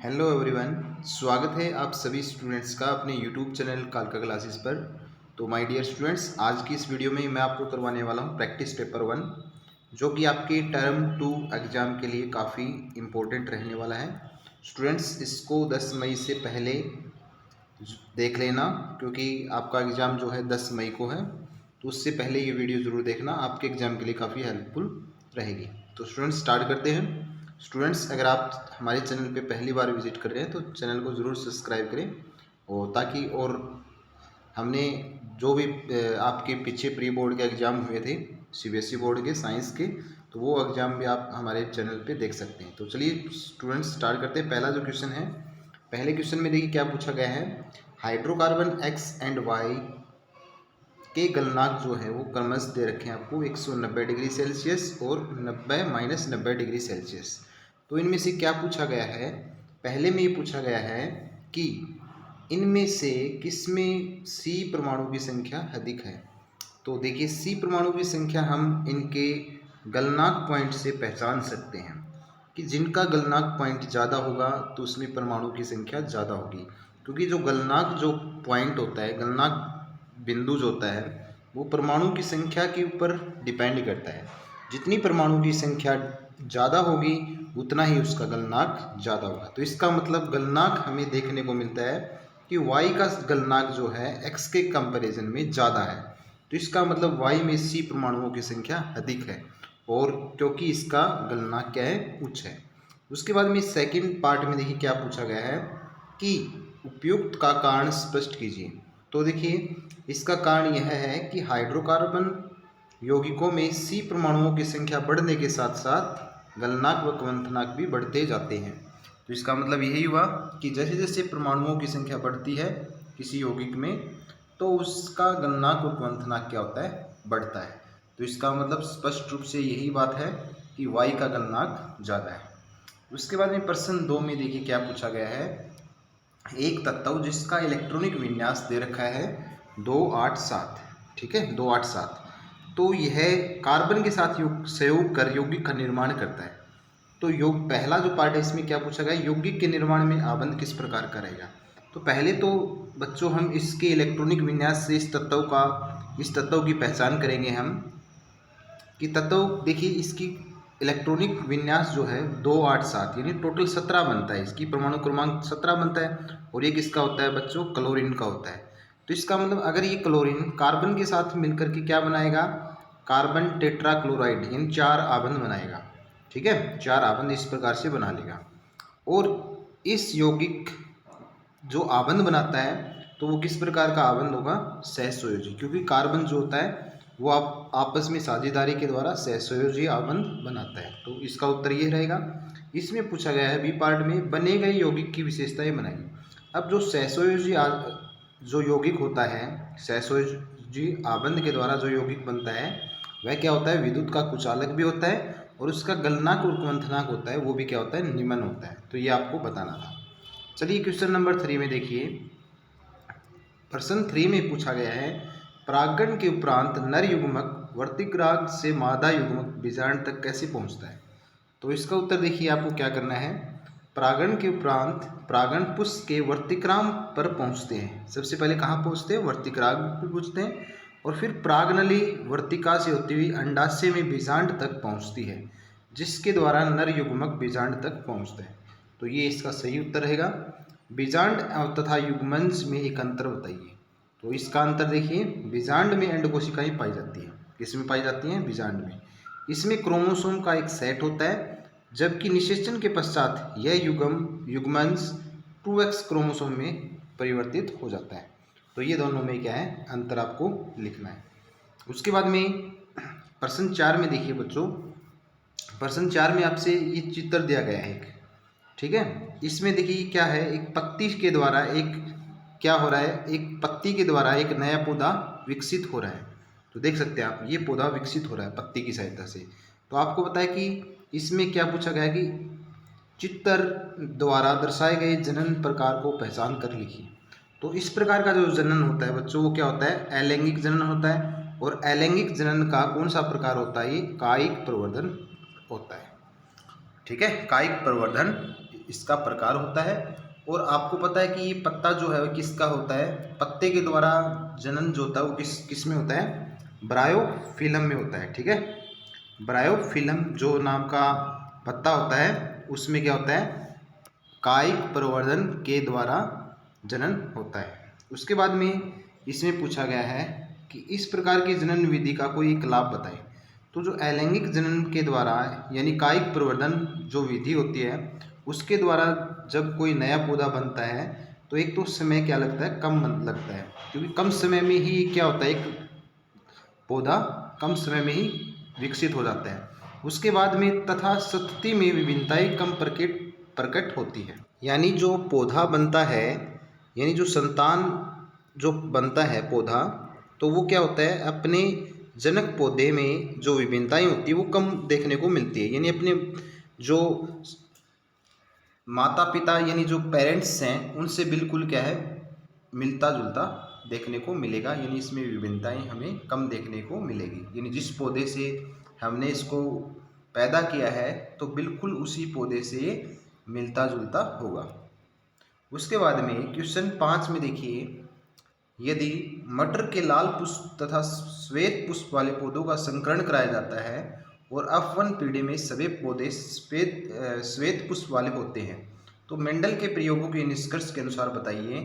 Hello everyone, स्वागत है आप सभी स्टूडेंट्स का अपने यूट्यूब चैनल कालका क्लासेस पर। तो माय डियर स्टूडेंट्स, आज की इस वीडियो में मैं आपको करवाने वाला हूं प्रैक्टिस पेपर 1, जो कि आपके टर्म 2 एग्ज़ाम के लिए काफ़ी इम्पोर्टेंट रहने वाला है। स्टूडेंट्स, इसको 10 मई से पहले देख लेना, क्योंकि आपका एग्ज़ाम जो है 10 मई को है, तो उससे पहले ये वीडियो ज़रूर देखना, आपके एग्ज़ाम के लिए काफ़ी हेल्पफुल रहेगी। तो स्टूडेंट्स, स्टार्ट करते हैं। स्टूडेंट्स, अगर आप हमारे चैनल पे पहली बार विजिट कर रहे हैं तो चैनल को ज़रूर सब्सक्राइब करें, और ताकि और हमने जो भी आपके पीछे प्री बोर्ड के एग्ज़ाम हुए थे सीबीएसई बोर्ड के साइंस के, तो वो एग्ज़ाम भी आप हमारे चैनल पे देख सकते हैं। तो चलिए स्टूडेंट्स, स्टार्ट करते हैं। पहला जो क्वेश्चन है, पहले क्वेश्चन में देखिए क्या पूछा गया है। हाइड्रोकार्बन एक्स एंड वाई के गलनांक जो है वो क्रमश दे रखे हैं आपको 190 डिग्री सेल्सियस और 90 डिग्री सेल्सियस। तो इनमें से क्या पूछा गया है, पहले में ये पूछा गया है कि इनमें से किसमें सी परमाणु की संख्या अधिक है। तो देखिए, सी परमाणु की संख्या हम इनके गलनांक पॉइंट से पहचान सकते हैं कि जिनका गलनांक पॉइंट ज़्यादा होगा तो उसमें परमाणु की संख्या ज़्यादा होगी, क्योंकि जो गलनांक जो पॉइंट होता है, गलनांक बिंदु जो होता है, वो परमाणु की संख्या के ऊपर डिपेंड करता है। जितनी परमाणु की संख्या ज़्यादा होगी उतना ही उसका गलनांक ज़्यादा होगा। तो इसका मतलब गलनांक हमें देखने को मिलता है कि y का गलनांक जो है x के कंपैरिजन में ज़्यादा है। तो इसका मतलब y में C परमाणुओं की संख्या अधिक है, और क्योंकि इसका गलनांक क्या है, उच्च है। उसके बाद में सेकंड पार्ट में देखिए क्या पूछा गया है कि उपयुक्त का कारण स्पष्ट कीजिए। तो देखिए, इसका कारण यह है कि हाइड्रोकार्बन यौगिकों में C परमाणुओं की संख्या बढ़ने के साथ साथ गलनांक व क्वथनांक भी बढ़ते जाते हैं। तो इसका मतलब यही हुआ कि जैसे जैसे परमाणुओं की संख्या बढ़ती है किसी यौगिक में, तो उसका गलनांक और क्वथनांक क्या होता है, बढ़ता है। तो इसका मतलब स्पष्ट रूप से यही बात है कि Y का गलनांक ज़्यादा है। उसके बाद में प्रश्न 2 में देखिए क्या पूछा गया है। एक तत्व जिसका इलेक्ट्रॉनिक विन्यास दे रखा है 287, ठीक है, 287। तो यह कार्बन के साथ संयोग कर यौगिक का निर्माण करता है। तो योग पहला जो पार्ट है, इसमें क्या पूछा गया, यौगिक के निर्माण में आबंध किस प्रकार का रहेगा। तो पहले तो बच्चों हम इसके इलेक्ट्रॉनिक विन्यास से इस तत्व की पहचान करेंगे हम कि तत्व, देखिए इसकी इलेक्ट्रॉनिक विन्यास जो है 287, यानी टोटल 17 बनता है, इसकी परमाणु क्रमांक 17 बनता है, और ये किसका होता है बच्चों, क्लोरीन का होता है। तो इसका मतलब अगर ये क्लोरीन कार्बन के साथ मिलकर के क्या बनाएगा, कार्बन टेट्राक्लोराइड, यानी 4 आबंध बनाएगा, ठीक है, 4 आबंध इस प्रकार से बना लेगा। और इस यौगिक जो आबंध बनाता है, तो वो किस प्रकार का आबंध होगा, सहसंयोजी, क्योंकि कार्बन जो होता है वो आप आपस में साझेदारी के द्वारा सहसंयोजी आबंध बनाता है। तो इसका उत्तर ये रहेगा। इसमें पूछा गया है बी पार्ट में, बने गए यौगिक की विशेषताएं बनाइए। अब जो सहसंयोजी जो यौगिक होता है, सहसंयोजी आबंध के द्वारा जो यौगिक बनता है, वह क्या होता है, विद्युत का कुचालक भी होता है, और उसका गलनांक और क्वथनांक होता है वो भी क्या होता है, निम्न होता है। तो ये आपको बताना था। चलिए क्वेश्चन नंबर 3 में देखिए, प्रश्न 3 में पूछा गया है, परागण के उपरांत नर युग्मक वर्तिकाग्र से मादा युग्मक बीजांड तक कैसे पहुंचता है। तो इसका उत्तर देखिए आपको क्या करना है। परागण के उपरांत परागण पुष्प के वर्तिकाग्र पर पहुंचते हैं। सबसे पहले कहाँ पहुंचते हैं, वर्तिकाग्र पर पहुंचते हैं, और फिर परागनली वर्तिका से होती हुई अंडाशय में बीजांड तक पहुंचती है, जिसके द्वारा नर युग्मक बीजांड तक पहुंचते हैं। तो ये इसका सही उत्तर रहेगा। बीजांड तथा युग्मंज में एक अंतर बताइए। तो इसका अंतर देखिए, बीजांड में अंड कोशिकाएं पाई जाती है, किसमें पाई जाती हैं, बीजांड में। इसमें क्रोमोसोम का एक सेट होता है, जबकि निषेचन के पश्चात यह युग्मंज 2x क्रोमोसोम में परिवर्तित हो जाता है। तो ये दोनों में क्या है, अंतर आपको लिखना है। उसके बाद में प्रश्न 4 में देखिए बच्चों, प्रश्न 4 में आपसे ये चित्र दिया गया है एक, ठीक है। इसमें देखिए क्या है, एक पत्ती के द्वारा एक क्या हो रहा है, एक पत्ती के द्वारा एक नया पौधा विकसित हो रहा है। तो देख सकते हैं आप, ये पौधा विकसित हो रहा है पत्ती की सहायता से। तो आपको पता है कि इसमें क्या पूछा गया है कि चित्र द्वारा दर्शाए गए जनन प्रकार को पहचान कर लिखिए। तो इस प्रकार का जो जनन होता है बच्चों, वो क्या होता है, अलैंगिक जनन होता है। और अलैंगिक जनन का कौन सा प्रकार होता है, ये कायिक प्रवर्धन होता है, ठीक है, कायिक प्रवर्धन इसका प्रकार होता है। और आपको पता है कि ये पत्ता जो है वो किसका होता है, पत्ते के द्वारा जनन जो होता है वो किस में होता है, ब्रायोफिलम में होता है। ठीक है, ब्रायोफिलम जो नाम का पत्ता होता है उसमें क्या होता है, कायिक प्रवर्धन के द्वारा जनन होता है। उसके बाद में इसमें पूछा गया है कि इस प्रकार की जनन विधि का कोई एक लाभ बताएं। तो जो अलैंगिक जनन के द्वारा यानी कायिक प्रवर्धन जो विधि होती है उसके द्वारा जब कोई नया पौधा बनता है तो एक तो समय क्या लगता है, कम लगता है, क्योंकि कम समय में ही क्या होता है, एक पौधा कम समय में ही विकसित हो जाता है। उसके बाद में तथा संतति में विभिन्नताएं कम प्रकट होती है। यानी जो पौधा बनता है, यानी जो संतान जो बनता है पौधा, तो वो क्या होता है, अपने जनक पौधे में जो विभिन्नताएं होती है वो कम देखने को मिलती है। यानी अपने जो माता पिता यानी जो पेरेंट्स हैं उनसे बिल्कुल क्या है, मिलता जुलता देखने को मिलेगा। यानी इसमें विभिन्नताएं हमें कम देखने को मिलेगी। यानी जिस पौधे से हमने इसको पैदा किया है तो बिल्कुल उसी पौधे से मिलता जुलता होगा। उसके बाद में क्वेश्चन 5 में देखिए, यदि मटर के लाल पुष्प तथा श्वेत पुष्प वाले पौधों का संकरण कराया जाता है और F1 पीढ़ी में सभी पौधे श्वेत पुष्प वाले होते हैं, तो मेंडल के प्रयोगों के निष्कर्ष के अनुसार बताइए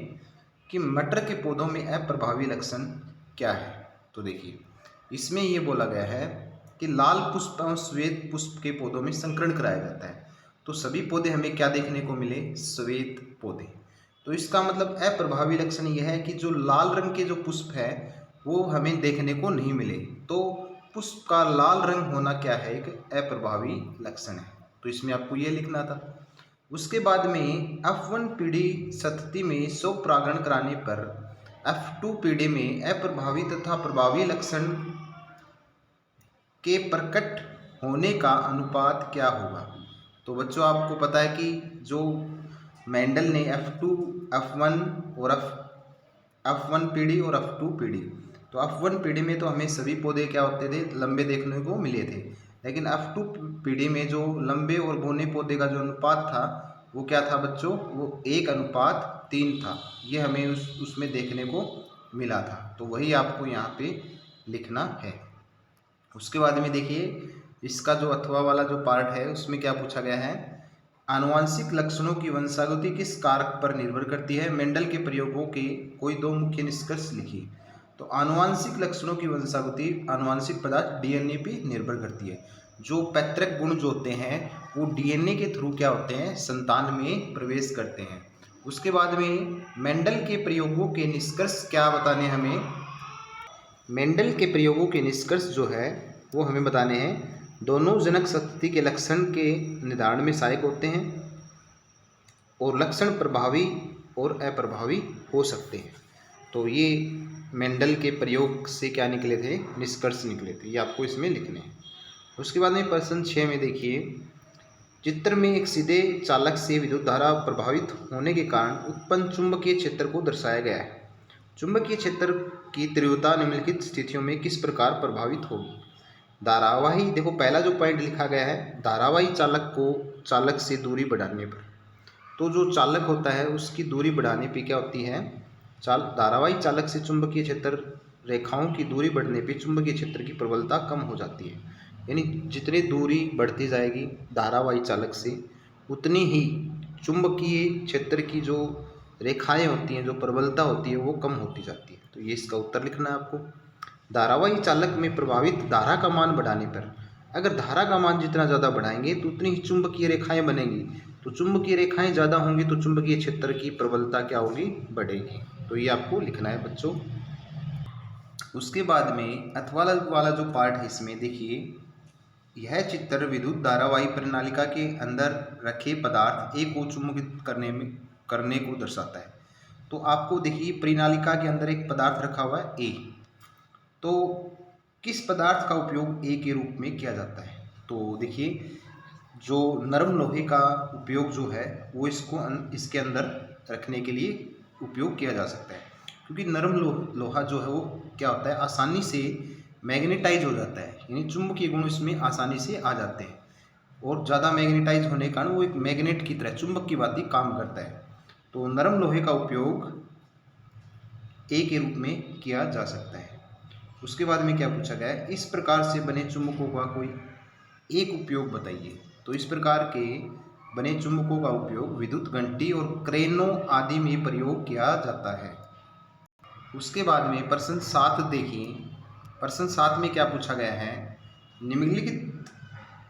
कि मटर के पौधों में अप्रभावी लक्षण क्या है। तो देखिए इसमें ये बोला गया है कि लाल पुष्प और श्वेत पुष्प के पौधों में संकरण कराया जाता है, तो सभी पौधे हमें क्या देखने को मिले, श्वेत पौधे। तो इसका मतलब अप्रभावी लक्षण यह है कि जो लाल रंग के जो पुष्प है वो हमें देखने को नहीं मिले। तो पुष्प का लाल रंग होना क्या है, एक अप्रभावी लक्षण है। तो इसमें आपको ये लिखना था। उसके बाद में F1 पीढ़ी संतति में स्वपरागण कराने पर F2 पीढ़ी में अप्रभावी तथा प्रभावी लक्षण के प्रकट होने का अनुपात क्या होगा। तो बच्चों आपको पता है कि जो मेंडल ने F2, F1 और F1 पीढ़ी और F2 पीढ़ी, तो F1 पीढ़ी में तो हमें सभी पौधे क्या होते थे, लंबे देखने को मिले थे। लेकिन F2 पीढ़ी में जो लंबे और बौने पौधे का जो अनुपात था वो क्या था बच्चों, वो 1:3 था। ये हमें उसमें देखने को मिला था। तो वही आपको यहाँ पे लिखना है। उसके बाद में देखिए इसका जो अथवा वाला जो पार्ट है उसमें क्या पूछा गया है, आनुवंशिक लक्षणों की वंशागति किस कारक पर निर्भर करती है, मेंडल के प्रयोगों के कोई 2 मुख्य निष्कर्ष लिखिए। तो आनुवंशिक लक्षणों की वंशागति आनुवंशिक पदार्थ डीएनए पे निर्भर करती है। जो पैतृक गुण जो होते हैं वो डीएनए के थ्रू क्या होते हैं, संतान में प्रवेश करते हैं। उसके बाद में मेंडल के प्रयोगों के निष्कर्ष क्या बताने हमें, मेंडल के प्रयोगों के निष्कर्ष जो है वो हमें बताने हैं, दोनों जनक संतति के लक्षण के निर्धारण में सहायक होते हैं और लक्षण प्रभावी और अप्रभावी हो सकते हैं। तो ये मेंडल के प्रयोग से क्या निकले थे, निष्कर्ष निकले थे। ये आपको इसमें लिखने हैं। उसके बाद में प्रश्न 6 में देखिए, चित्र में एक सीधे चालक से विद्युत धारा प्रभावित होने के कारण उत्पन्न चुंबकीय क्षेत्र को दर्शाया गया है। चुंबकीय क्षेत्र की तीव्रता निम्नलिखित स्थितियों में किस प्रकार प्रभावित होगी। धारावाही, देखो पहला जो पॉइंट लिखा गया है, धारावाही चालक से दूरी बढ़ाने पर। तो जो चालक होता है उसकी दूरी बढ़ाने पे क्या होती है, धारावाही चालक से चुंबकीय क्षेत्र रेखाओं की दूरी बढ़ने पे चुंबकीय क्षेत्र की प्रबलता कम हो जाती है। यानी जितनी दूरी बढ़ती जाएगी धारावाही चालक से उतनी ही चुंबकीय क्षेत्र की जो रेखाएं होती हैं, जो प्रबलता होती है वो कम होती जाती है। तो ये इसका उत्तर लिखना है आपको। धारावाही चालक में प्रभावित धारा का मान बढ़ाने पर, अगर धारा का मान जितना ज़्यादा बढ़ाएंगे तो उतनी ही चुंबकीय रेखाएं बनेंगी। तो चुंबकीय रेखाएं ज़्यादा होंगी तो चुंबकीय क्षेत्र की प्रबलता क्या होगी, बढ़ेगी। तो ये आपको लिखना है बच्चों। उसके बाद में अथवा वाला जो पार्ट है इसमें देखिए, यह चित्र विद्युत धारावाही प्रणालिका के अंदर रखे पदार्थ ए को चुंबकित करने को दर्शाता है। तो आपको देखिए प्रणालिका के अंदर एक पदार्थ रखा हुआ है ए, तो किस पदार्थ का उपयोग ए के रूप में किया जाता है। तो देखिए जो नरम लोहे का उपयोग जो है वो इसके अंदर रखने के लिए उपयोग किया जा सकता है, क्योंकि नरम लोहा जो है वो क्या होता है, आसानी से मैग्नेटाइज हो जाता है, यानी चुंबकीय गुण इसमें आसानी से आ जाते हैं। और ज़्यादा मैग्नेटाइज होने के कारण वो एक मैग्नेट की तरह, चुंबक की भांति काम करता है। तो नरम लोहे का उपयोग ए के रूप में किया जा सकता है। उसके बाद में क्या पूछा गया है, इस प्रकार से बने चुंबकों का कोई एक उपयोग बताइए। तो इस प्रकार के बने चुंबकों का उपयोग विद्युत घंटी और क्रेनों आदि में प्रयोग किया जाता है। उसके बाद में प्रश्न 7 देखिए। प्रश्न 7 में क्या पूछा गया है, निम्नलिखित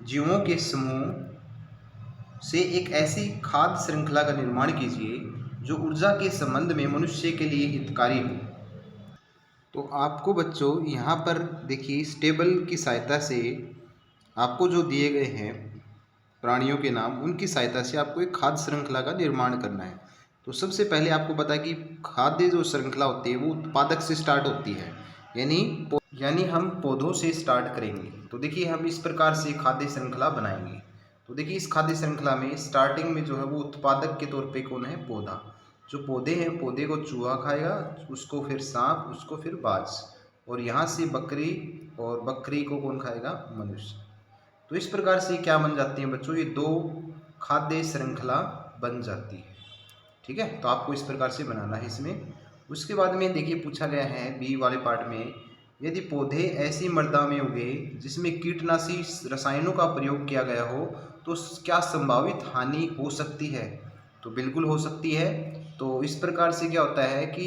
जीवों के समूह से एक ऐसी खाद्य श्रृंखला का निर्माण कीजिए जो ऊर्जा के संबंध में मनुष्य के लिए हितकारी हो। तो आपको बच्चों यहाँ पर देखिए इस टेबल की सहायता से आपको जो दिए गए हैं प्राणियों के नाम, उनकी सहायता से आपको एक खाद्य श्रृंखला का निर्माण करना है। तो सबसे पहले आपको पता है कि खाद्य जो श्रृंखला होती है वो उत्पादक से स्टार्ट होती है, यानी हम पौधों से स्टार्ट करेंगे। तो देखिए हम इस प्रकार से खाद्य श्रृंखला बनाएंगे। तो देखिए इस खाद्य श्रृंखला में स्टार्टिंग में जो है वो उत्पादक के तौर पे कौन है, पौधा। जो पौधे हैं, पौधे को चूहा खाएगा, उसको फिर सांप, उसको फिर बाज, और यहाँ से बकरी, और बकरी को कौन खाएगा, मनुष्य। तो इस प्रकार से क्या बन जाती हैं बच्चों, ये दो खाद्य श्रृंखला बन जाती है। ठीक है, तो आपको इस प्रकार से बनाना है इसमें। उसके बाद में देखिए पूछा गया है बी वाले पार्ट में, यदि पौधे ऐसी मृदा में उगे जिसमें कीटनाशी रसायनों का प्रयोग किया गया हो तो क्या संभावित हानि हो सकती है। तो बिल्कुल हो सकती है। तो इस प्रकार से क्या होता है कि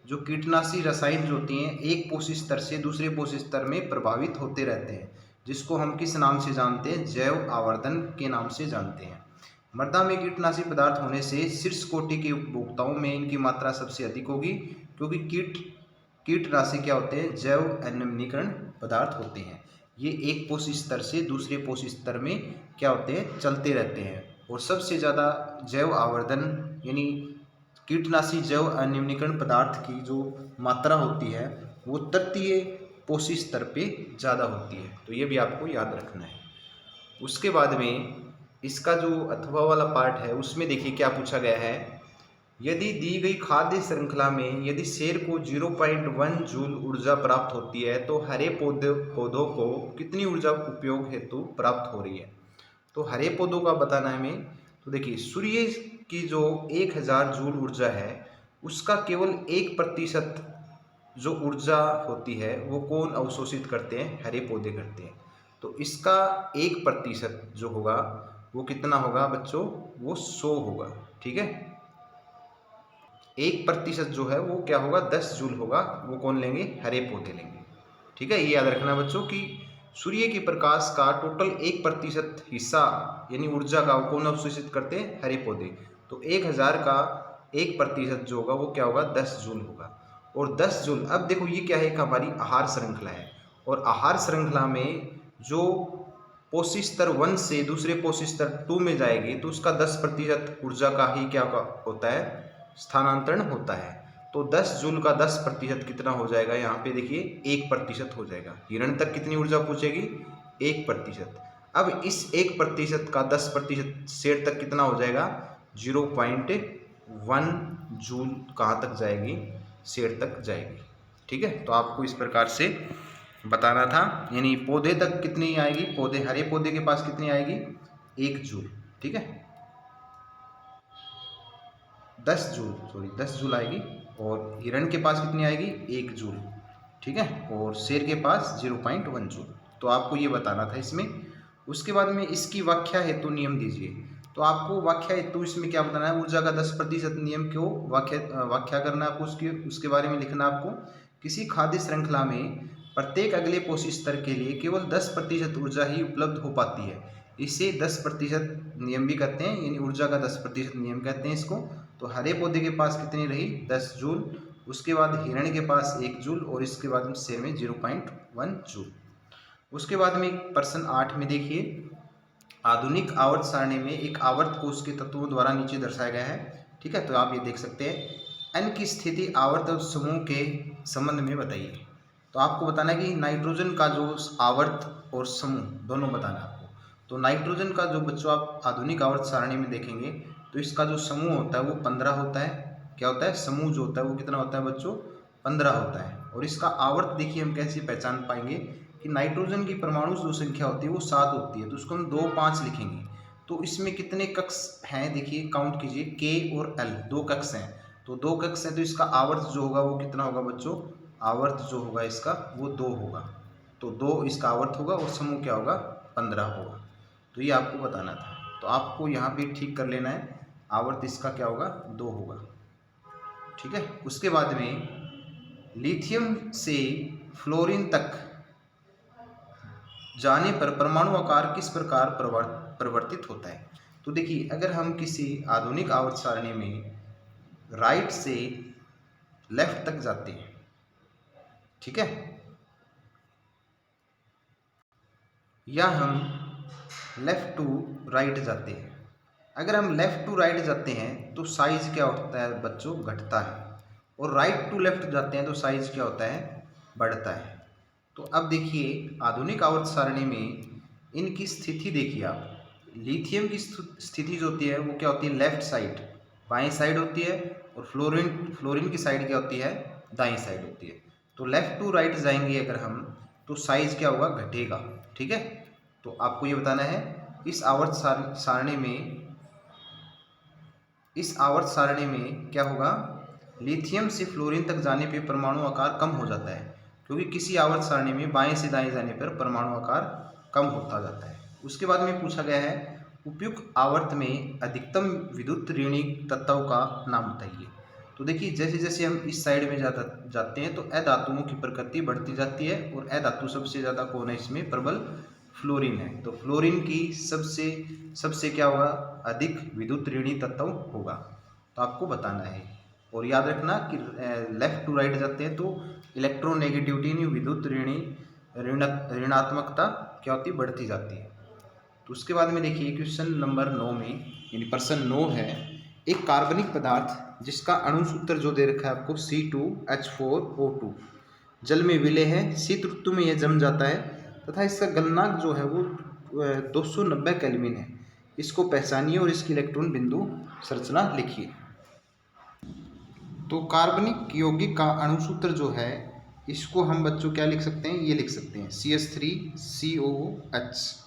जो कीटनाशी रसायन जो होती हैं एक पोषक स्तर से दूसरे पोषक स्तर में प्रभावित होते रहते हैं, जिसको हम किस नाम से जानते हैं, जैव आवर्धन के नाम से जानते हैं। मृदा में कीटनाशी पदार्थ होने से शीर्ष कोटि के उपभोक्ताओं में इनकी मात्रा सबसे अधिक होगी, क्योंकि कीटनाशी क्या होते हैं, जैव अनिम्नीकरण पदार्थ होते हैं। ये एक पोषक स्तर से दूसरे पोषक स्तर में क्या होते हैं, चलते रहते हैं। और सबसे ज़्यादा जैव आवर्धन यानी कीटनाशी जैव अनिम्नीकरण पदार्थ की जो मात्रा होती है वो तृतीय पोषक स्तर पे ज़्यादा होती है। तो ये भी आपको याद रखना है। उसके बाद में इसका जो अथवा वाला पार्ट है उसमें देखिए क्या पूछा गया है, यदि दी गई खाद्य श्रृंखला में यदि शेर को 0.1 जूल ऊर्जा प्राप्त होती है तो हरे पौधों को कितनी ऊर्जा उपयोग हेतु प्राप्त हो रही है। तो हरे पौधों का बताना है हमें। तो देखिए सूर्य की जो 1000 जूल ऊर्जा है उसका केवल 1% जो ऊर्जा होती है वो कौन अवशोषित करते हैं, हरे पौधे करते हैं। तो इसका 1% जो होगा वो कितना होगा बच्चों, वो 100 होगा। ठीक है, 1% जो है वो क्या होगा, 10 जूल होगा। वो कौन लेंगे, हरे पौधे लेंगे। ठीक है, ये याद रखना बच्चों कि सूर्य के प्रकाश का टोटल 1% हिस्सा यानी ऊर्जा का कौन अवशोषित करते हैं, हरे पौधे। तो 1000 का 1% जो होगा वो क्या होगा, 10 जूल होगा। और 10 जूल, अब देखो ये क्या है, एक हमारी आहार श्रृंखला है, और आहार श्रृंखला में जो पोषक स्तर 1 से दूसरे पोषक स्तर 2 में जाएगी तो उसका 10% ऊर्जा का ही क्या होता है, स्थानांतरण होता है। तो 10 जूल का 10% कितना हो जाएगा, यहाँ पे देखिए 1% हो जाएगा। हिरण तक कितनी ऊर्जा पहुँचेगी, 1%। अब इस 1% का 10% शेर तक कितना हो जाएगा, 0.1 जूल कहाँ तक जाएगी, शेर तक जाएगी। ठीक है, तो आपको इस प्रकार से बताना था। यानी पौधे तक कितनी आएगी, पौधे, हरे पौधे के पास कितनी आएगी, 1 जूल। ठीक है, 10 जूल आएगी। और हिरण के पास कितनी आएगी, 1 जूल। ठीक है, और शेर के पास 0.1 जूल। तो आपको ये बताना था इसमें। उसके बाद में इसकी व्याख्या हेतु नियम दीजिए। तो आपको व्याख्या हेतु इसमें क्या बताना है, ऊर्जा का 10% नियम क्यों व्याख्या करना है आपको, उसके बारे में लिखना आपको। किसी खाद्य श्रृंखला में प्रत्येक अगले पोषक स्तर के लिए केवल 10% ऊर्जा ही उपलब्ध हो पाती है। इसे 10% नियम भी कहते हैं, यानी ऊर्जा का 10% नियम कहते हैं इसको। तो हरे पौधे के पास कितनी रही, 10 जूल। उसके बाद हिरण के पास 1 जूल, और इसके बाद शेर में 0.1 जूल। उसके बाद में प्रश्न 8 में देखिए, आधुनिक आवर्त सारणी में एक आवर्त को उसके तत्वों द्वारा नीचे दर्शाया गया है। ठीक है, तो आप ये देख सकते हैं, n की स्थिति आवर्त और समूह के संबंध में बताइए। तो आपको बताना है कि नाइट्रोजन का जो आवर्त और समूह दोनों बताना है आपको। तो नाइट्रोजन का जो बच्चों आप आधुनिक आवर्त सारणी में देखेंगे तो इसका जो समूह होता है वो 15 होता है। क्या होता है, समूह जो होता है वो कितना होता है बच्चों, 15 होता है। और इसका आवर्त देखिए हम कैसे पहचान पाएंगे कि नाइट्रोजन की परमाणु जो संख्या होती है वो 7 होती है, तो उसको हम 2 5 लिखेंगे। तो इसमें कितने कक्ष हैं, देखिए काउंट कीजिए, के और एल 2 कक्ष हैं। तो 2 कक्ष हैं, तो इसका आवर्त जो होगा वो कितना होगा बच्चों, आवर्त जो होगा इसका वो 2 होगा। तो 2 इसका आवर्त होगा और समूह क्या होगा, 15 होगा। तो ये आपको बताना था, तो आपको यहाँ पे ठीक कर लेना है, आवर्त इसका क्या होगा, 2 होगा। ठीक है। उसके बाद में लिथियम से फ्लोरीन तक जाने पर परमाणु आकार किस प्रकार परिवर्तित होता है। तो देखिए, अगर हम किसी आधुनिक आवर्त सारणी में राइट से लेफ्ट तक जाते हैं, ठीक है, या हम लेफ्ट टू राइट जाते हैं, अगर हम लेफ्ट टू राइट जाते हैं तो साइज क्या होता है बच्चों, घटता है, और राइट टू लेफ्ट जाते हैं तो साइज क्या होता है, बढ़ता है। तो अब देखिए, आधुनिक आवर्त सारणी में इनकी स्थिति देखिए आप, लिथियम की स्थिति जो होती है वो क्या होती है, लेफ्ट साइड, बाएं साइड होती है, और फ्लोरीन की साइड क्या होती है, दाएं साइड होती है। तो लेफ्ट टू राइट जाएंगे अगर हम, तो साइज क्या होगा, घटेगा। ठीक है। तो आपको ये बताना है, इस आवर्त सारणी में क्या होगा, लिथियम से फ्लोरीन तक जाने पे परमाणु आकार कम हो जाता है, क्योंकि किसी आवर्त सारणी में बाएं से दाएं जाने पर परमाणु आकार कम होता जाता है। उसके बाद में पूछा गया है, उपयुक्त आवर्त में अधिकतम विद्युत ऋणी तत्व का नाम बताइए। तो देखिए, जैसे जैसे हम इस साइड में जाते हैं तो अधातुओं की प्रकृति बढ़ती जाती है, और अधातु सबसे ज़्यादा कौन है इसमें, प्रबल फ्लोरीन है। तो फ्लोरीन की सबसे क्या होगा, अधिक विद्युत ऋणी तत्व होगा। तो आपको बताना है, और याद रखना कि लेफ्ट टू राइट जाते हैं तो इलेक्ट्रोनेगेटिविटी यानी विद्युत ऋणात्मकता क्या होती है, बढ़ती जाती है। तो उसके बाद में देखिए, क्वेश्चन नंबर 9 में, यानी प्रश्न 9 है, एक कार्बनिक पदार्थ जिसका अणु सूत्र जो दे रखा है आपको C2H4O2 जल में विलय है, शीत ऋतु में यह जम जाता है तथा इसका गलनांक जो है वो 290 केल्विन है। इसको पहचानिए और इसकी इलेक्ट्रॉन बिंदु संरचना लिखिए। तो कार्बनिक यौगिक का अणु सूत्र जो है, इसको हम बच्चों क्या लिख सकते हैं, ये लिख सकते हैं CH3COOH,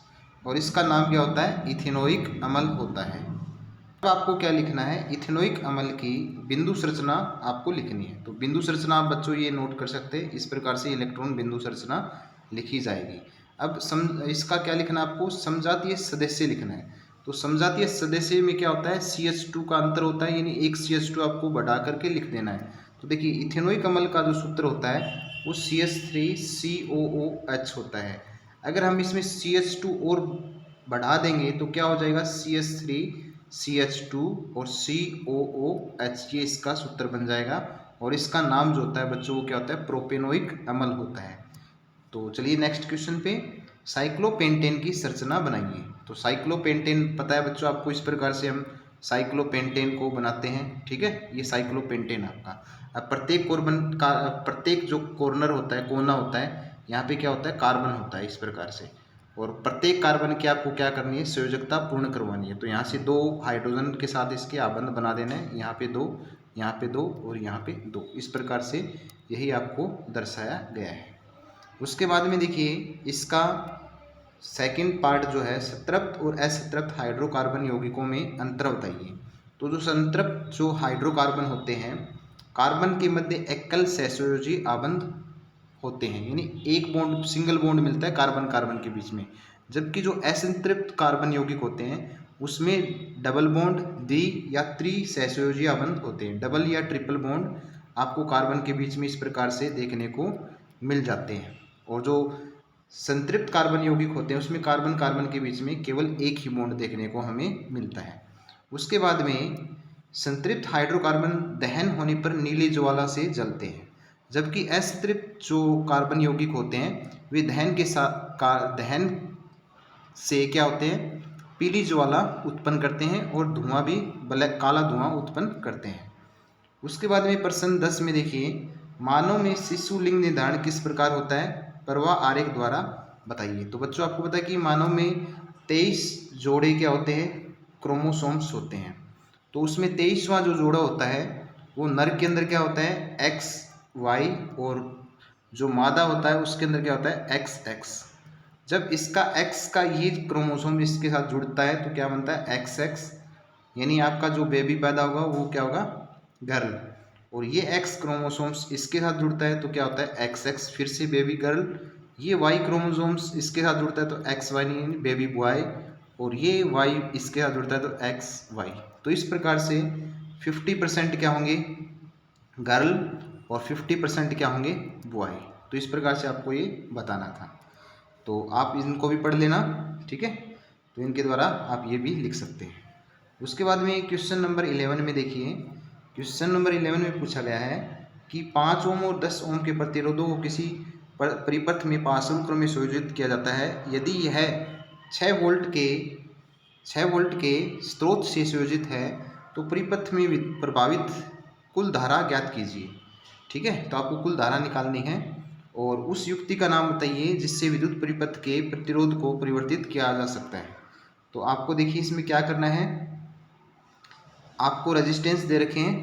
और इसका नाम क्या होता है, इथेनोइक अम्ल होता है। अब आपको क्या लिखना है, इथेनोइक अम्ल की बिंदु संरचना आपको लिखनी है। तो बिंदु संरचना आप बच्चों ये नोट कर सकते हैं, इस प्रकार से इलेक्ट्रॉन बिंदु संरचना लिखी जाएगी। अब इसका क्या लिखना है आपको, समजातीय सदस्य लिखना है। तो समजातीय सदस्य में क्या होता है, CH2 का अंतर होता है, यानी एक CH2 आपको बढ़ा करके लिख देना है। तो देखिए, इथेनोइक अम्ल का जो सूत्र होता है वो CH3COOH होता है। अगर हम इसमें CH2 और बढ़ा देंगे तो क्या हो जाएगा, CH3CH2 और COOH, ये इसका सूत्र बन जाएगा, और इसका नाम जो होता है बच्चों वो क्या होता है, प्रोपेनोइक अम्ल होता है। तो चलिए नेक्स्ट क्वेश्चन पे, साइक्लोपेंटेन की संरचना बनाइए। तो साइक्लोपेंटेन पता है बच्चों आपको, इस प्रकार से हम साइक्लोपेंटेन को बनाते हैं। ठीक है, ये साइक्लोपेंटेन आपका। अब प्रत्येक जो कॉर्नर होता है, कोना होता है, यहाँ पे क्या होता है, कार्बन होता है इस प्रकार से, और प्रत्येक कार्बन की आपको क्या करनी है, संयोजकता पूर्ण करवानी है। तो यहाँ से 2 हाइड्रोजन के साथ इसके आबंध बना देना है, यहाँ पे 2, यहाँ पे 2 और यहाँ पे 2, इस प्रकार से यही आपको दर्शाया गया है। उसके बाद में देखिए, इसका सेकंड पार्ट जो है, संतृप्त और असंतृप्त हाइड्रोकार्बन यौगिकों में अंतर बताइए। तो जो संतृप्त जो हाइड्रोकार्बन होते हैं, कार्बन के मध्य एकल सहसंयोजी आबंध होते हैं, यानी एक बॉन्ड, सिंगल बॉन्ड मिलता है कार्बन कार्बन के बीच में। जबकि जो असंतृप्त कार्बन यौगिक होते हैं उसमें डबल बॉन्ड, द्वि या त्रि सहसंयोजी आबंध होते हैं। डबल या ट्रिपल बॉन्ड आपको कार्बन के बीच में इस प्रकार से देखने को मिल जाते हैं। और जो संतृप्त कार्बन यौगिक होते हैं उसमें कार्बन कार्बन के बीच में केवल एक ही बॉन्ड देखने को हमें मिलता है। उसके बाद में संतृप्त हाइड्रोकार्बन दहन होने पर नीली ज्वाला से जलते हैं, जबकि असंतृप्त जो कार्बन यौगिक होते हैं वे दहन से क्या होते हैं, पीली ज्वाला उत्पन्न करते हैं और धुआं भी काला धुआं उत्पन्न करते हैं। उसके बाद में प्रश्न 10 में देखिए, मानव में शिशु लिंग निर्धारण किस प्रकार होता है, प्रवाह आरेख द्वारा बताइए। तो बच्चों आपको पता है कि मानव में 23 जोड़े क्या होते हैं, क्रोमोसोम्स होते हैं। तो उसमें 23वां जो जोड़ा होता है वो नर के अंदर क्या होता है, X, Y, और जो मादा होता है उसके अंदर क्या होता है XX। जब इसका X का ये क्रोमोसोम इसके साथ जुड़ता है तो क्या बनता है XX, यानी आपका जो बेबी पैदा होगा वो क्या होगा गर्ल। और ये X क्रोमोसोम्स इसके साथ जुड़ता है तो क्या होता है XX, फिर से बेबी गर्ल। ये Y क्रोमोसोम्स इसके साथ जुड़ता है तो XY यानी बेबी बॉय, और ये Y इसके साथ जुड़ता है तो XY। तो इस प्रकार से 50% क्या होंगे गर्ल और 50% क्या होंगे बॉय। तो इस प्रकार से आपको ये बताना था, तो आप इनको भी पढ़ लेना, ठीक है। तो इनके द्वारा आप ये भी लिख सकते हैं। उसके बाद में क्वेश्चन नंबर 11 में देखिए, क्वेश्चन नंबर 11 में पूछा गया है कि 5 ओम और 10 ओम के प्रतिरोधों को किसी परिपथ में पार्श्व क्रम में संयोजित किया जाता है यदि यह 6 वोल्ट के स्रोत से संयोजित है तो परिपथ में प्रभावित कुल धारा ज्ञात कीजिए। ठीक है, तो आपको कुल धारा निकालनी है और उस युक्ति का नाम बताइए जिससे विद्युत परिपथ के प्रतिरोध को परिवर्तित किया जा सकता है। तो आपको देखिए इसमें क्या करना है, आपको रेजिस्टेंस दे रखे हैं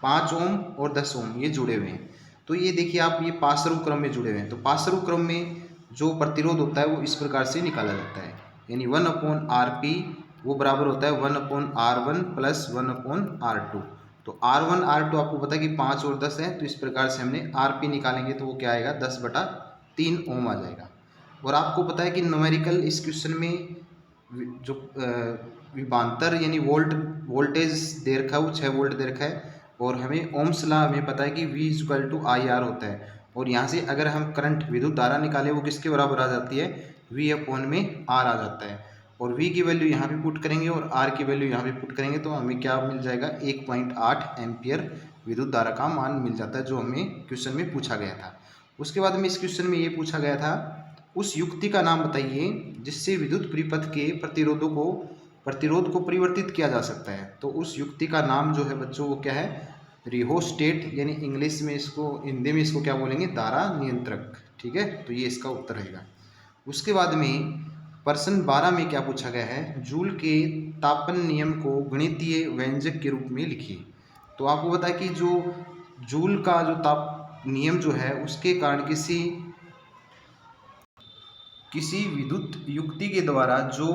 5 ओम और 10 ओम, ये जुड़े हुए हैं। तो ये देखिए आप ये पार्श्व क्रम में जुड़े हुए हैं, तो पार्श्व क्रम में जो प्रतिरोध होता है वो इस प्रकार से निकाला जाता है, यानी 1/RP वो बराबर होता है 1/R1 प्लस 1/R2। तो R1 R2 आपको पता है कि 5 और 10 है, तो इस प्रकार से हमने RP निकालेंगे तो वो क्या आएगा 10/3 ओम आ जाएगा। और आपको पता है कि न्यूमेरिकल इस क्वेश्चन में जो विभवांतर यानी वोल्टेज दे रखा है वो 6 वोल्ट दे रखा है, और हमें ओम्स लॉ हमें पता है कि V=IR होता है। और यहाँ से अगर हम करंट विद्युत धारा निकालें वो किसके बराबर आ जाती है V/R आ जाता है। और V की वैल्यू यहाँ पे पुट करेंगे और R की वैल्यू यहाँ पे पुट करेंगे तो हमें क्या मिल जाएगा 1.8 एम्पियर विद्युत धारा का मान मिल जाता है, जो हमें क्वेश्चन में पूछा गया था। उसके बाद में इस क्वेश्चन में ये पूछा गया था उस युक्ति का नाम बताइए जिससे विद्युत परिपथ के प्रतिरोध को परिवर्तित किया जा सकता है। तो उस युक्ति का नाम जो है बच्चों वो क्या है रिहोस्टेट, यानी इंग्लिश में इसको, हिंदी में इसको क्या बोलेंगे धारा नियंत्रक। ठीक है, तो ये इसका उत्तर रहेगा। उसके बाद में प्रश्न 12 में क्या पूछा गया है, जूल के तापन नियम को गणितीय व्यंजक के रूप में लिखिए। तो आपको पता है कि जो जूल का जो ताप नियम जो है उसके कारण किसी विद्युत युक्ति के द्वारा जो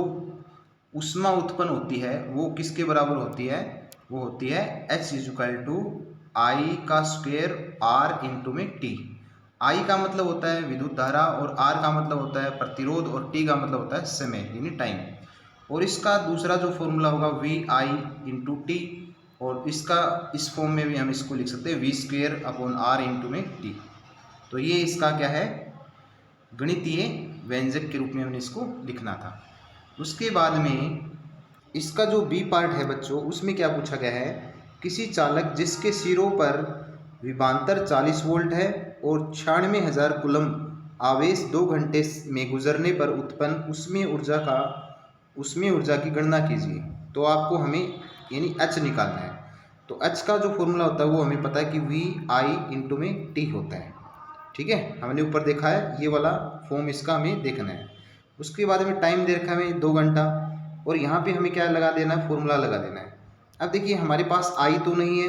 ऊष्मा उत्पन्न होती है वो किसके बराबर होती है, वो होती है H=I²R/T। I का मतलब होता है विद्युत धारा और R का मतलब होता है प्रतिरोध और T का मतलब होता है समय यानी टाइम। और इसका दूसरा जो फॉर्मूला होगा VI×T, और इसका इस फॉर्म में भी हम इसको लिख सकते हैं V²/R/T। तो ये इसका क्या है गणितीय व्यंजक के रूप में हमने इसको लिखना था। उसके बाद में इसका जो बी पार्ट है बच्चों उसमें क्या पूछा गया है, किसी चालक जिसके सिरों पर विभवांतर 40 वोल्ट है और 96,000 कूलम्ब आवेश 2 घंटे में गुजरने पर उत्पन्न उसमें ऊर्जा की गणना कीजिए। तो आपको हमें यानी H निकालना है। तो H का जो फॉर्मूला होता है वो हमें पता है कि VI×T होता है। ठीक है, हमने ऊपर देखा है, ये वाला फॉर्म इसका हमें देखना है। उसके बाद में टाइम दे रखा है हमें 2 घंटा, और यहाँ पे हमें क्या लगा देना है फॉर्मूला लगा देना है। अब देखिए हमारे पास I तो नहीं है,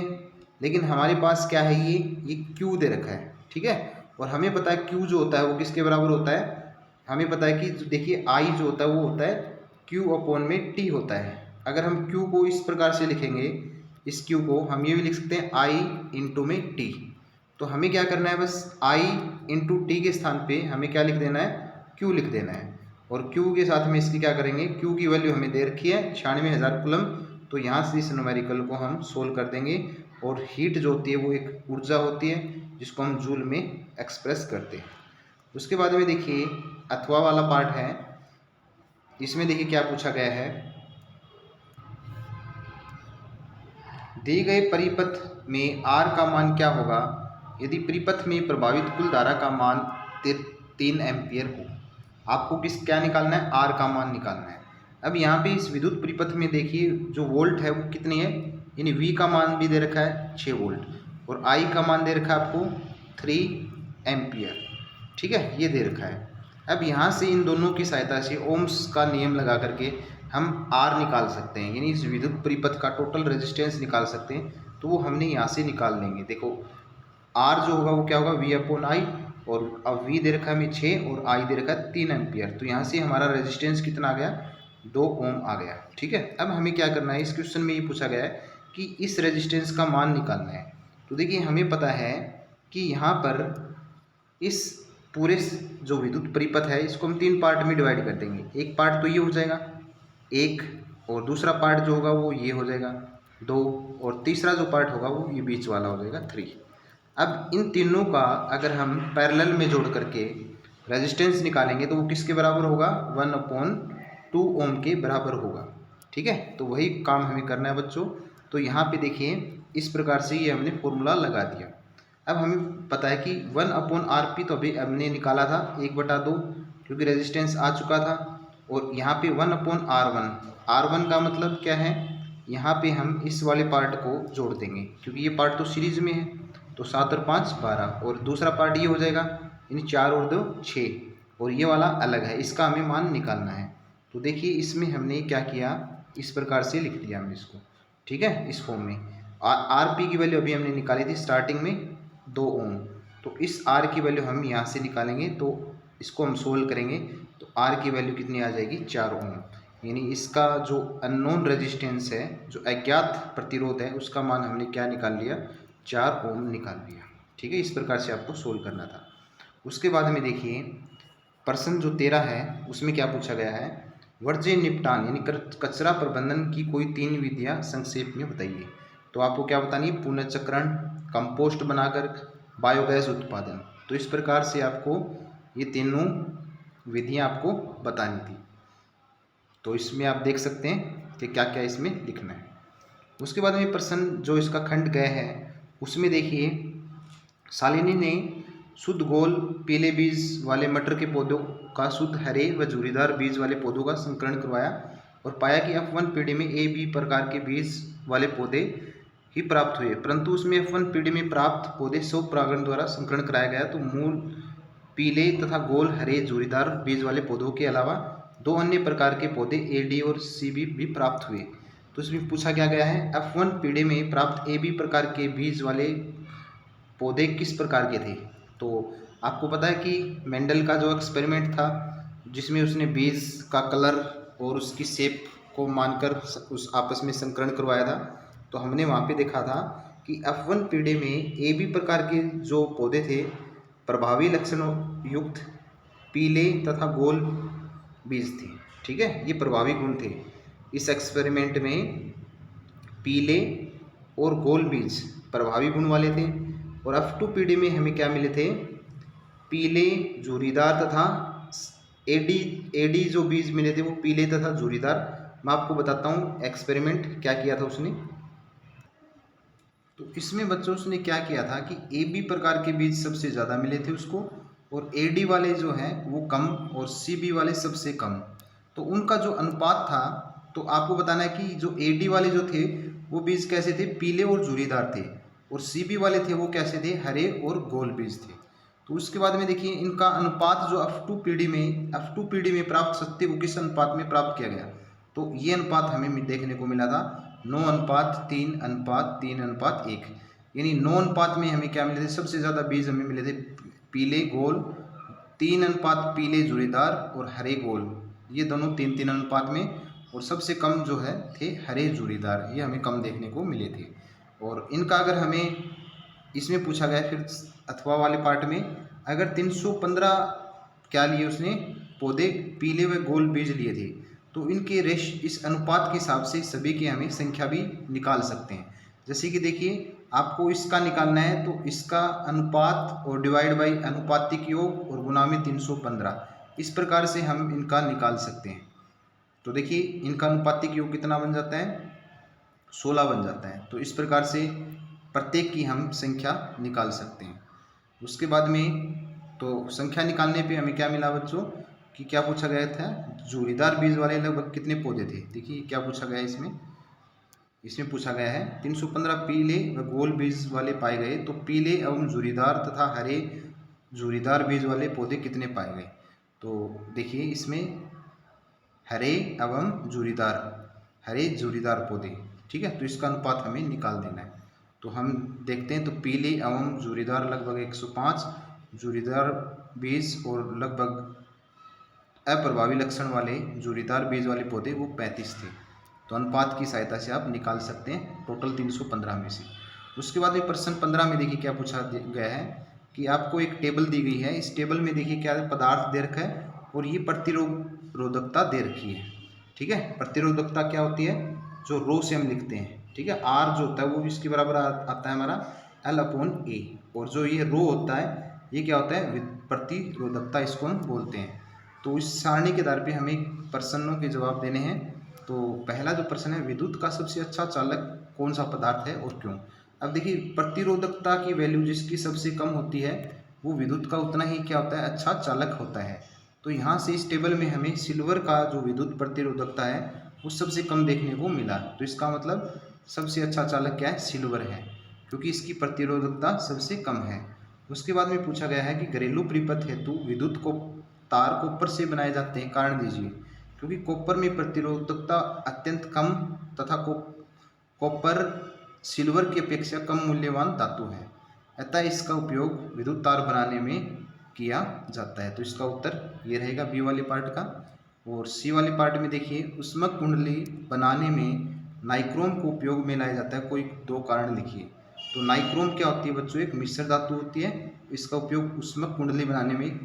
लेकिन हमारे पास क्या है ये Q दे रखा है। ठीक है, और हमें पता है Q जो होता है वो किसके बराबर होता है, हमें पता है कि देखिए I जो होता है वो होता है Q/T होता है। अगर हम Q को इस प्रकार से लिखेंगे, इस Q को हम ये भी लिख सकते हैं I×T। तो हमें क्या करना है, बस I×T के स्थान पे हमें क्या लिख देना है Q लिख देना है, और Q के साथ में इसकी क्या करेंगे, Q की वैल्यू हमें दे रखी है 96,000 कूलम्ब। तो यहाँ से इस न्यूमेरिकल को हम सोल्व कर देंगे, और हीट जो होती है वो एक ऊर्जा होती है जिसको हम जूल में एक्सप्रेस करते हैं। उसके बाद में देखिए अथवा वाला पार्ट है, इसमें देखिए क्या पूछा गया है, दिए गए परिपथ में R का मान क्या होगा यदि परिपथ में प्रभावित कुल धारा का मान 3 एम्पियर हो। आपको क्या निकालना है, R का मान निकालना है। अब यहाँ पे इस विद्युत परिपथ में देखिए जो वोल्ट है वो कितनी है, यानी V का मान भी दे रखा है 6 वोल्ट, और I का मान दे रखा है आपको 3 एम्पियर। ठीक है, ये दे रखा है। अब यहाँ से इन दोनों की सहायता से ओम्स का नियम लगा करके हम R निकाल सकते हैं, यानी इस विद्युत परिपथ का टोटल रेजिस्टेंस निकाल सकते हैं। तो वो हमने यहाँ से निकाल लेंगे। देखो R जो होगा वो क्या होगा V/I, और अब वी दे रखा है हमें 6 और आई दे रखा है 3 एम्पियर। तो यहाँ से हमारा रेजिस्टेंस कितना आ गया, 2 ओम आ गया। ठीक है, अब हमें क्या करना है, इस क्वेश्चन में ये पूछा गया है कि इस रेजिस्टेंस का मान निकालना है। तो देखिए हमें पता है कि यहाँ पर इस पूरे जो विद्युत परिपथ है इसको हम 3 पार्ट में डिवाइड कर देंगे। एक पार्ट तो ये हो जाएगा 1, और दूसरा पार्ट जो होगा वो ये हो जाएगा 2, और तीसरा जो पार्ट होगा वो ये बीच वाला हो जाएगा 3। अब इन तीनों का अगर हम पैरेलल में जोड़ करके रेजिस्टेंस निकालेंगे तो वो किसके बराबर होगा, 1/2 ओम के बराबर होगा। ठीक है, तो वही काम हमें करना है बच्चों। तो यहाँ पे देखिए इस प्रकार से ये हमने फॉर्मूला लगा दिया। अब हमें पता है कि 1/RP तो अभी हमने निकाला था 1/2, क्योंकि रेजिस्टेंस आ चुका था। और यहाँ पे 1/R1, R1 का मतलब क्या है, यहाँ पे हम इस वाले पार्ट को जोड़ देंगे क्योंकि ये पार्ट तो सीरीज में है। तो 7 और 5 12, और दूसरा पार्ट ये हो जाएगा, यानी 4 और 2 6, और ये वाला अलग है, इसका हमें मान निकालना है। तो देखिए इसमें हमने क्या किया, इस प्रकार से लिख दिया हमने इसको। ठीक है, इस फॉर्म में आर पी की वैल्यू अभी हमने निकाली थी स्टार्टिंग में 2 ओम। तो इस आर की वैल्यू हम यहाँ से निकालेंगे, तो इसको हम सोल्व करेंगे तो आर की वैल्यू कितनी आ जाएगी, 4 ओम। यानी इसका जो अननोन रेजिस्टेंस है, जो अज्ञात प्रतिरोध है, उसका मान हमने क्या निकाल लिया, 4 ओम निकाल लिया। ठीक है, इस प्रकार से आपको सोल्व करना था। उसके बाद में देखिए प्रश्न जो 13 है उसमें क्या पूछा गया है, वर्ज्य निपटान यानी कचरा प्रबंधन की कोई 3 विधियां संक्षेप में बताइए। तो आपको क्या बतानी है, पुनर्चक्रण, कंपोस्ट बनाकर, बायोगैस उत्पादन। तो इस प्रकार से आपको ये तीनों विधियां आपको बतानी थी। तो इसमें आप देख सकते हैं कि क्या क्या इसमें लिखना है। उसके बाद में प्रश्न जो इसका खंड गए है उसमें देखिए शालिनी ने शुद्ध गोल पीले बीज वाले मटर के पौधों का शुद्ध हरे व झुर्रीदार बीज वाले पौधों का संकरण करवाया और पाया कि F1 पीढ़ी में A B प्रकार के बीज वाले पौधे ही प्राप्त हुए, परंतु उसमें F1 पीढ़ी में प्राप्त पौधे स्वयं परागण द्वारा संकरण कराया गया। तो मूल पीले तथा गोल हरे झुर्रीदार बीज वाले पौधों के अलावा 2 अन्य प्रकार के पौधे AD और CB भी प्राप्त हुए। तो इसमें पूछा क्या गया है, F1 पीढ़ी में प्राप्त AB प्रकार के बीज वाले पौधे किस प्रकार के थे। तो आपको पता है कि मेंडल का जो एक्सपेरिमेंट था जिसमें उसने बीज का कलर और उसकी शेप को मानकर उस आपस में संकरण करवाया था। तो हमने वहाँ पे देखा था कि F1 पीढ़ी में AB प्रकार के जो पौधे थे प्रभावी लक्षणों युक्त पीले तथा गोल बीज थे। ठीक है, ये प्रभावी गुण थे इस एक्सपेरिमेंट में, पीले और गोल बीज प्रभावी गुण वाले थे। और F2 पीढ़ी में हमें क्या मिले थे, पीले झुर्रीदार तथा एडी जो बीज मिले थे वो पीले तथा झुर्रीदार। मैं आपको बताता हूँ एक्सपेरिमेंट क्या किया था उसने। तो इसमें बच्चों उसने क्या किया था कि AB प्रकार के बीज सबसे ज़्यादा मिले थे उसको, और AD वाले जो हैं वो कम, और CB वाले सबसे कम। तो उनका जो अनुपात था, तो आपको बताना है कि जो AD वाले जो थे वो बीज कैसे थे, पीले और झुर्रीदार थे, और CB वाले थे वो कैसे थे, हरे और गोल बीज थे। तो उसके बाद में देखिए इनका अनुपात जो F2 पीढ़ी में प्राप्त सत्य को किस अनुपात में प्राप्त किया गया। तो ये अनुपात हमें देखने को मिला था 9:3:3:1, यानी 9 अनुपात में हमें क्या मिले थे, सबसे ज़्यादा बीज हमें मिले थे पीले गोल, 3 अनुपात पीले झुर्रीदार और हरे गोल, ये दोनों 3-3 अनुपात में, और सबसे कम जो है थे हरे झुर्रीदार, ये हमें कम देखने को मिले थे। और इनका अगर हमें इसमें पूछा गया फिर अथवा वाले पार्ट में, अगर 315 क्या लिए उसने पौधे पीले व गोल बीज लिए थे, तो इनके इस अनुपात के हिसाब से सभी की हमें संख्या भी निकाल सकते हैं। जैसे कि देखिए आपको इसका निकालना है तो इसका अनुपात और डिवाइड बाई अनुपातिक योग और गुणा में 315, इस प्रकार से हम इनका निकाल सकते हैं। तो देखिए इनका अनुपातिक योग कितना बन जाता है, 16 बन जाता है। तो इस प्रकार से प्रत्येक की हम संख्या निकाल सकते हैं। उसके बाद में तो संख्या निकालने पे हमें क्या मिला बच्चों कि क्या पूछा गया था, झुर्रीदार बीज वाले लगभग कितने पौधे थे। देखिए क्या पूछा गया है इसमें पूछा गया है 315 पीले व गोल बीज वाले पाए गए, तो पीले एवं झुर्रीदार तथा हरे झुर्रीदार बीज वाले पौधे कितने पाए गए। तो देखिए इसमें हरे एवं झुर्रीदार पौधे, ठीक है, तो इसका अनुपात हमें निकाल देना है। तो हम देखते हैं, तो पीले एवं झुर्रीदार लगभग 105 जोड़ीदार बीज और लगभग अप्रभावी लक्षण वाले जोड़ीदार बीज वाले पौधे वो 35 थे। तो अनुपात की सहायता से आप निकाल सकते हैं टोटल 315 में से। उसके बाद में प्रश्न 15 में देखिए क्या पूछा गया है कि आपको एक टेबल दी गई है। इस टेबल में देखिए क्या पदार्थ दे रखा है और ये प्रतिरोधकता दे रखी है। ठीक है, प्रतिरोधकता क्या होती है, जो रो से हम लिखते हैं। ठीक है, आर जो होता है वो इसके बराबर आता है हमारा L/A, और जो ये रो होता है ये क्या होता है, प्रतिरोधकता, इसको हम बोलते हैं। तो इस सारणी के आधार पे हमें प्रश्नों के जवाब देने हैं। तो पहला जो प्रश्न है, विद्युत का सबसे अच्छा चालक कौन सा पदार्थ है और क्यों। अब देखिए, प्रतिरोधकता की वैल्यू जिसकी सबसे कम होती है वो विद्युत का उतना ही क्या होता है, अच्छा चालक होता है। तो यहाँ से इस टेबल में हमें सिल्वर का जो विद्युत प्रतिरोधकता है वो सबसे कम देखने को मिला। तो इसका मतलब सबसे अच्छा चालक क्या है, सिल्वर है, क्योंकि इसकी प्रतिरोधकता सबसे कम है। उसके बाद में पूछा गया है कि घरेलू परिपथ हेतु विद्युत को तार कॉपर से बनाए जाते हैं, कारण दीजिए। क्योंकि कॉपर में प्रतिरोधकता अत्यंत कम तथा कॉपर सिल्वर की अपेक्षा कम मूल्यवान धातु है, अतः इसका उपयोग विद्युत तार बनाने में किया जाता है। तो इसका उत्तर ये रहेगा बी वाले पार्ट का। और सी वाले पार्ट में देखिए, ऊष्मक कुंडली बनाने में नाइक्रोम को उपयोग में लाया जाता है, कोई दो कारण लिखिए। तो नाइक्रोम क्या होती है बच्चों, एक मिश्र धातु होती है। इसका उपयोग ऊष्मक कुंडली बनाने में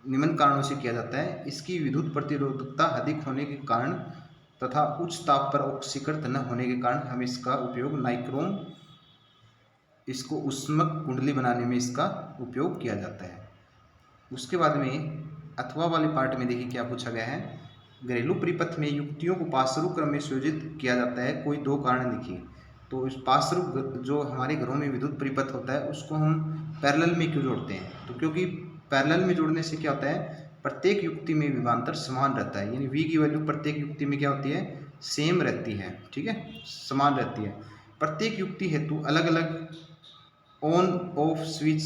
निम्न कारणों से किया जाता है। इसकी विद्युत प्रतिरोधकता अधिक होने के कारण तथा उच्च ताप पर ऑक्सीकृत न होने के कारण हम इसका उपयोग नाइक्रोम, इसको ऊष्मक कुंडली बनाने में इसका उपयोग किया जाता है। उसके बाद में अथवा वाले पार्ट में देखिए क्या पूछा गया है, घरेलू परिपथ में युक्तियों को पार्श्व क्रम में संयोजित किया जाता है, कोई दो कारण लिखिए। तो इस पार्श्व जो हमारे घरों में विद्युत परिपथ होता है उसको हम पैरेलल में क्यों जोड़ते हैं, तो क्योंकि पैरेलल में जोड़ने से क्या होता है, प्रत्येक युक्ति में विभवांतर समान रहता है, यानी V की वैल्यू प्रत्येक युक्ति में क्या होती है, सेम रहती है। ठीक है, समान रहती है। प्रत्येक युक्ति हेतु अलग अलग ऑन ऑफ स्विच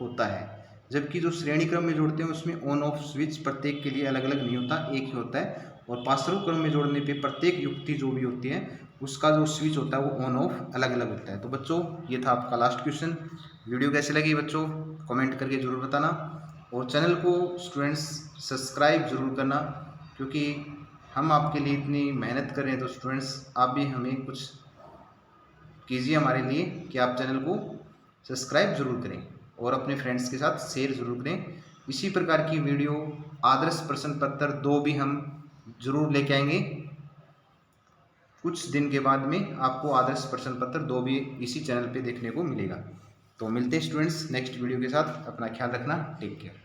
होता है, जबकि जो श्रेणी क्रम में जोड़ते हैं उसमें ऑन ऑफ स्विच प्रत्येक के लिए अलग अलग नहीं होता, एक ही होता है। और पार्श्व क्रम में जोड़ने पे प्रत्येक युक्ति जो भी होती है उसका जो स्विच होता है वो ऑन ऑफ अलग अलग होता है। तो बच्चों ये था आपका लास्ट क्वेश्चन। वीडियो कैसी लगी बच्चों कमेंट करके ज़रूर बताना, और चैनल को स्टूडेंट्स सब्सक्राइब ज़रूर करना, क्योंकि हम आपके लिए इतनी मेहनत कर रहे हैं। तो स्टूडेंट्स आप भी हमें कुछ कीजिए हमारे लिए कि आप चैनल को सब्सक्राइब ज़रूर करें और अपने फ्रेंड्स के साथ शेयर ज़रूर करें। इसी प्रकार की वीडियो आदर्श प्रश्न पत्र 2 भी हम ज़रूर लेके आएंगे। कुछ दिन के बाद में आपको आदर्श प्रश्न पत्र 2 भी इसी चैनल पे देखने को मिलेगा। तो मिलते हैं स्टूडेंट्स नेक्स्ट वीडियो के साथ। अपना ख्याल रखना, टेक केयर।